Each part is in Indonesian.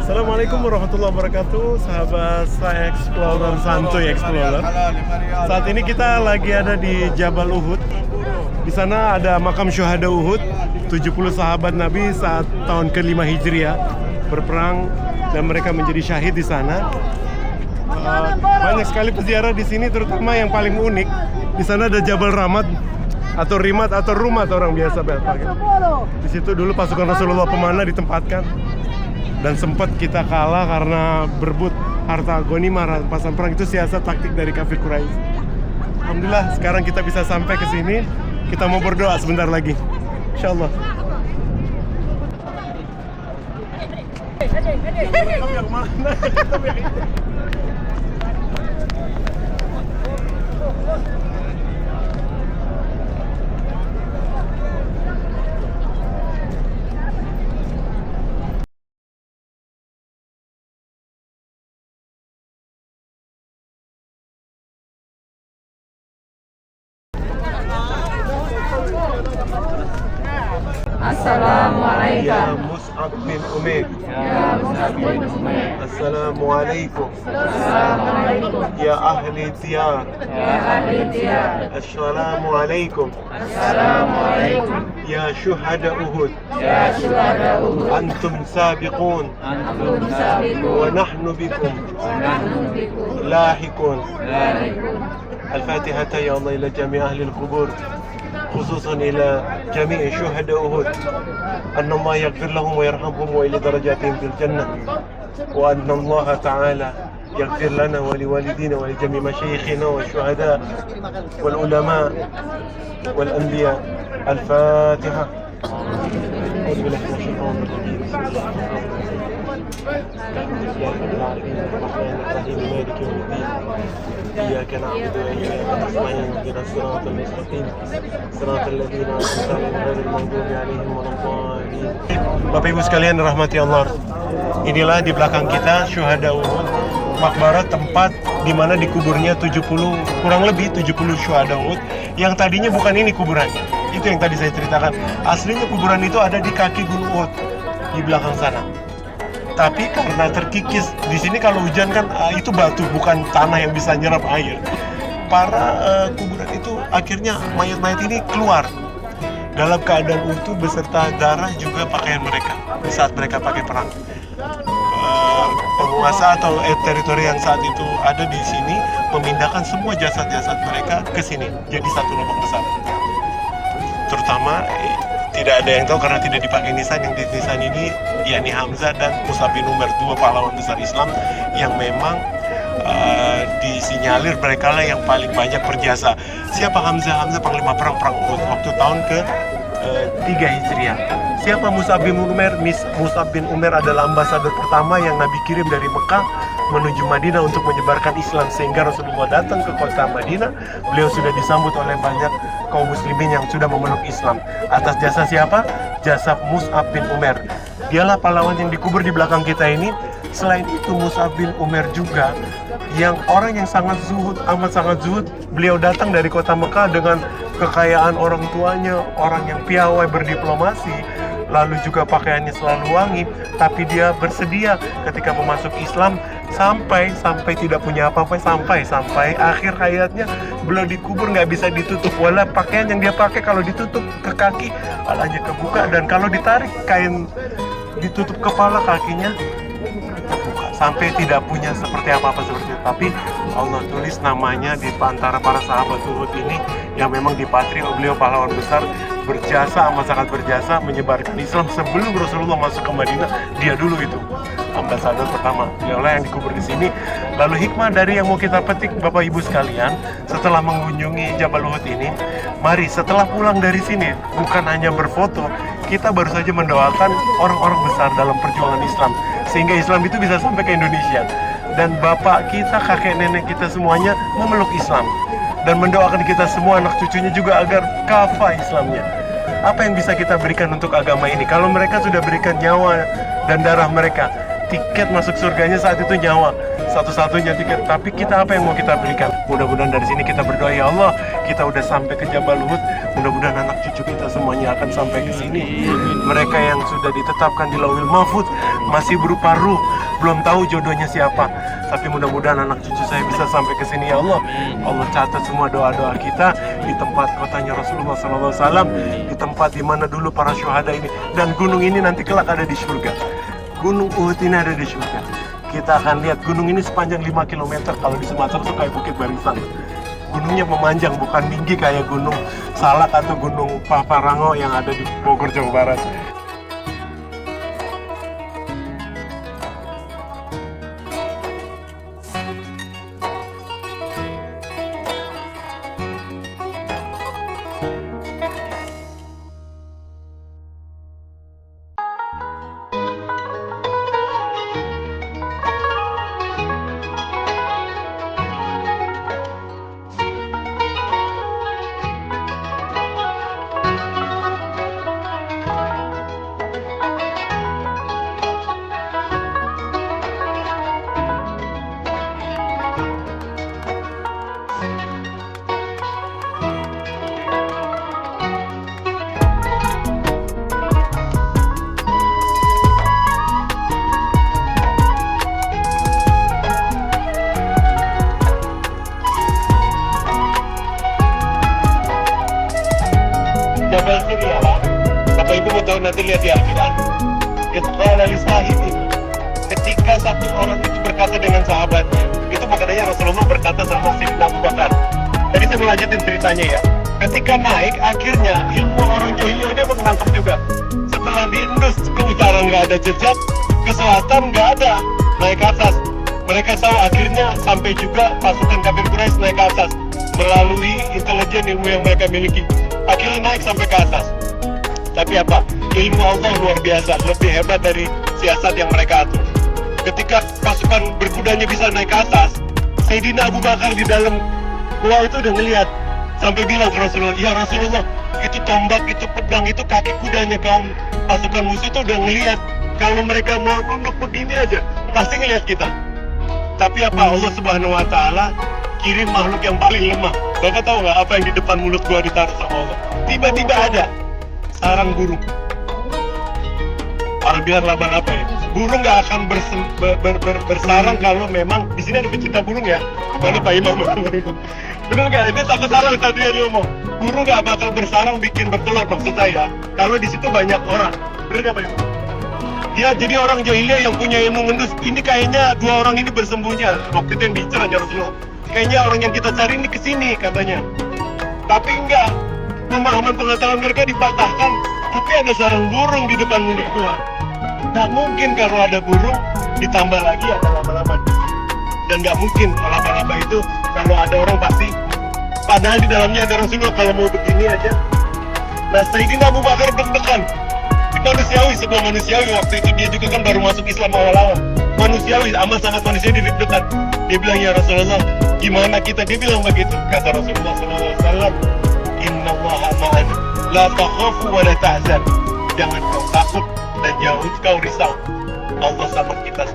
Assalamualaikum warahmatullahi wabarakatuh, sahabat saya Explorer Santuy Explorer. Saat ini kita lagi ada di Jabal Uhud. Di sana ada makam syuhada Uhud, 70 sahabat Nabi saat tahun ke-5 Hijriah berperang dan mereka menjadi syahid di sana. Banyak sekali peziarah di sini, terutama yang paling unik. Di sana ada Jabal Ramad atau Rimat atau Rumat orang biasa pakai. Di situ dulu pasukan Rasulullah pemanah ditempatkan. Dan sempat kita kalah karena berebut harta ghanimah rampasan perang. Itu siasat taktik dari kafir Quraisy. Alhamdulillah sekarang kita bisa sampai ke sini. Kita mau berdoa sebentar lagi, insyaallah. Yang mana? Assalamualaikum. Ya Mus'ab bin Umair. Ya Mus'ab bin Umair. Assalamualaikum. Assalamualaikum. Ya ahli diyar. Ya ahli diyar. Assalamualaikum. Assalamualaikum. Ya syuhada Uhud. Ya syuhada Uhud. Antum sabiqun. Antum sabiqun. Wa nahnu bikum Wa nahnu bikum لاحقون. lahiqun. الفاتحة يا الله إلى جميع أهل القبور، خصوصا إلى جميع شهداء أحد، أن الله يغفر لهم ويرحمهم وإلى درجاتهم في الجنة، وأن الله تعالى يغفر لنا ولوالدينا ولجميع مشايخنا والشهداء والعلماء والأنبياء. الفاتحة. أعوذ بالله من الشيطان الرجيم. بسم الله الرحمن الرحيم. الحمد لله رب العالمين الرحمن الرحيم مالك يوم الدين. إياك نعبد وإياك نستعين اهدنا الصراط المستقيم صراط الذين أنعمت عليهم غير المغضوب عليهم ولا الضالين. Bapak Ibu sekalian rahmati Allah. Inilah di belakang kita syuhada Uhud, makbarah tempat di mana dikuburnya 70 kurang lebih 70 syuhada Uhud yang tadinya bukan ini kuburannya. Itu yang tadi saya ceritakan. Aslinya kuburan itu ada di kaki Gunung Uhud di belakang sana. Tapi karena terkikis di sini kalau hujan kan itu batu bukan tanah yang bisa nyerap air. Para kuburan itu akhirnya mayat-mayat ini keluar dalam keadaan utuh beserta darah juga pakaian mereka saat mereka pakai perang. Penguasa atau teritori yang saat itu ada di sini memindahkan semua jasad-jasad mereka ke sini jadi satu lubang besar. Terutama tidak ada yang tahu karena tidak dipakai nisan. Yang di nisan ini yakni Hamzah dan Mus'ab bin Umair, dua pahlawan besar Islam yang memang disinyalir mereka lah yang paling banyak berjasa. Siapa Hamzah? Hamzah panglima perang Uhud waktu tahun ke-3 Hijriah. Siapa Mus'ab bin Umair? Mus'ab bin Umair adalah ambasador pertama yang Nabi kirim dari Mekah menuju Madinah untuk menyebarkan Islam, sehingga Rasulullah datang ke kota Madinah. Beliau sudah disambut oleh banyak kaum muslimin yang sudah memeluk Islam. Atas jasa siapa? Jasa Mus'ab bin Umair. Dialah pahlawan yang dikubur di belakang kita ini. Selain itu Mus'ab bin Umair juga yang orang yang sangat zuhud, amat sangat zuhud. Beliau datang dari kota Mekah dengan kekayaan orang tuanya, orang yang piawai berdiplomasi, lalu juga pakaiannya selalu wangi, tapi dia bersedia ketika memasuk Islam sampai tidak punya apa-apa sampai akhir hayatnya beliau dikubur nggak bisa ditutup. Walau pakaian yang dia pakai kalau ditutup ke kaki palanya kebuka, dan kalau ditarik kain ditutup kepala kakinya terbuka, sampai tidak punya seperti apa-apa seperti itu. Tapi Allah tulis namanya di antara para sahabat Uhud ini yang memang dipatri oleh beliau, pahlawan besar, berjasa, amat sangat berjasa menyebarkan Islam sebelum Rasulullah masuk ke Madinah. Dia dulu itu ambasador pertama, beliaulah yang dikubur di sini. Lalu hikmah dari yang mau kita petik Bapak Ibu sekalian setelah mengunjungi Jabal Uhud ini, mari setelah pulang dari sini bukan hanya berfoto, kita baru saja mendoakan orang-orang besar dalam perjuangan Islam sehingga Islam itu bisa sampai ke Indonesia. Dan bapak kita, kakek nenek kita semuanya memeluk Islam dan mendoakan kita semua anak cucunya juga agar kafah Islamnya. Apa yang bisa kita berikan untuk agama ini? Kalau mereka sudah berikan nyawa dan darah mereka, tiket masuk surganya saat itu nyawa. satu-satunya tiket. Tapi kita apa yang mau kita berikan? Mudah-mudahan dari sini kita berdoa, ya Allah, kita udah sampai ke Jabal Uhud. Mudah-mudahan anak cucu kita semuanya akan sampai ke sini. Mereka yang sudah ditetapkan di Lauhil Mahfuz masih berupa ruh, belum tahu jodohnya siapa. Tapi mudah-mudahan anak cucu saya bisa sampai ke sini, ya Allah. Allah catat semua doa-doa kita di tempat kotanya Rasulullah SAW, di tempat di mana dulu para syuhada ini, dan gunung ini nanti kelak ada di surga. Gunung Uhud ini ada di surga. Kita akan lihat gunung ini sepanjang 5 km. Kalau di Sumatera itu kayak Bukit Barisan. Gunungnya memanjang, bukan tinggi kayak Gunung Salak atau Gunung Paparango yang ada di Bogor, Jawa Barat. Jabal Siriyah. Bapak Ibu mau tahu, nanti lihat di Al-Quran. Ketika satu orang itu berkata dengan sahabatnya, itu makanya Rasulullah berkata sama Sayyidina Abu Bakar. Tadi saya melanjutin ceritanya ya. Ketika naik, akhirnya ilmu orang jahiliyah dia menangkap juga. Setelah diendus ke utara nggak ada jejak, ke selatan nggak ada, naik ke atas. Mereka tahu akhirnya sampai juga pasukan kafir Quraisy naik ke atas melalui intelijen ilmu yang mereka miliki. Akhirnya naik sampai ke atas. Tapi apa? Ilmu Allah luar biasa, lebih hebat dari siasat yang mereka atur. Ketika pasukan berkudanya bisa naik ke atas, Sayyidina Abu Bakar di dalam gua itu udah ngelihat, sampai bilang ke Rasulullah, ya Rasulullah, itu tombak, itu pedang, itu kaki kudanya kaum pasukan musuh itu udah ngelihat. Kalau mereka mau nunduk begini aja, pasti ngelihat kita. Tapi apa? Allah Subhanahu Wa Taala kirim makhluk yang paling lemah. Bapak tahu nggak apa yang di depan mulut gua ditaruh sama Allah? Tiba-tiba ada sarang burung. Orang bilang laban apa ya? Burung nggak akan bersarang kalau memang di sini ada pecinta burung ya. Mana Pak Imam? Benar nggak? Ini takut sarang tadi yang ngomong. Burung nggak bakal bersarang bikin bertelur, maksud saya. Kalau di situ banyak orang. Benar nggak Pak Imam? Ya, jadi orang jahiliyah yang punya ilmu ngendus ini kayaknya dua orang ini bersembunyi. Waktu itu yang diincar aja Rasulullah. Kayaknya orang yang kita cari ini kesini katanya. Tapi enggak. Pemahaman pengetahuan mereka dipatahkan. Tapi ada sarang burung di depan mulut gua. Nggak mungkin kalau ada burung ditambah lagi ada laba-laba. Dan nggak mungkin laba-laba itu kalau ada orang pasti. Padahal di dalamnya ada Rasulullah kalau mau begini aja. Nah, Sayyidina Abu Bakar deg-degan. Manusiawi, sebuah manusiawi. Waktu itu dia juga kan baru masuk Islam awal-awal. Manusiawi, amat sangat manusiawi, deg-degan. Dia bilang, ya Rasulullah, gimana kita? Dia bilang begitu. Kata Rasulullah SAW, Inna Allaha ma'ana, la takhafu wa la tahzan. Jangan kau takut dan jangan kau risau. Allah sama kita.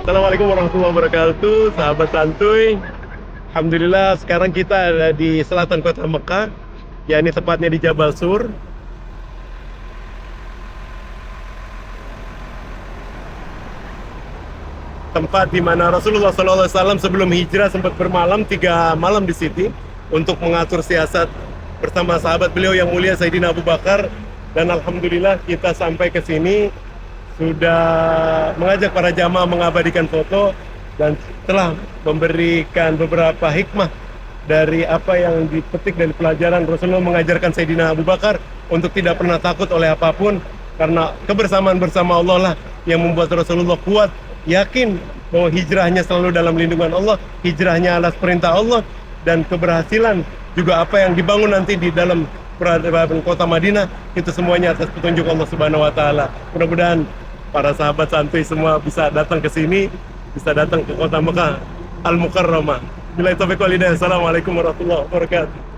Assalamualaikum warahmatullahi wabarakatuh, sahabat santuy. Alhamdulillah sekarang kita ada di selatan kota Mekah, yakni tepatnya di Jabal Sur. Tempat di mana Rasulullah SAW sebelum hijrah sempat bermalam 3 malam di sini untuk mengatur siasat bersama sahabat beliau yang mulia Sayyidina Abu Bakar. Dan alhamdulillah kita sampai ke sini sudah mengajak para jamaah mengabadikan foto dan telah memberikan beberapa hikmah dari apa yang dipetik dari pelajaran Rasulullah mengajarkan Sayyidina Abu Bakar untuk tidak pernah takut oleh apapun, Karena kebersamaan bersama Allah lah yang membuat Rasulullah kuat, yakin bahwa hijrahnya selalu dalam lindungan Allah, hijrahnya atas perintah Allah, dan keberhasilan juga apa yang dibangun nanti di dalam peradaban kota Madinah, itu semuanya atas petunjuk Allah Subhanahu wa taala. Mudah-mudahan para sahabat santuy semua bisa datang ke sini, bisa datang ke kota Mekah Al-Mukarramah. Bila taufiq wal hidayah. Assalamualaikum warahmatullahi wabarakatuh.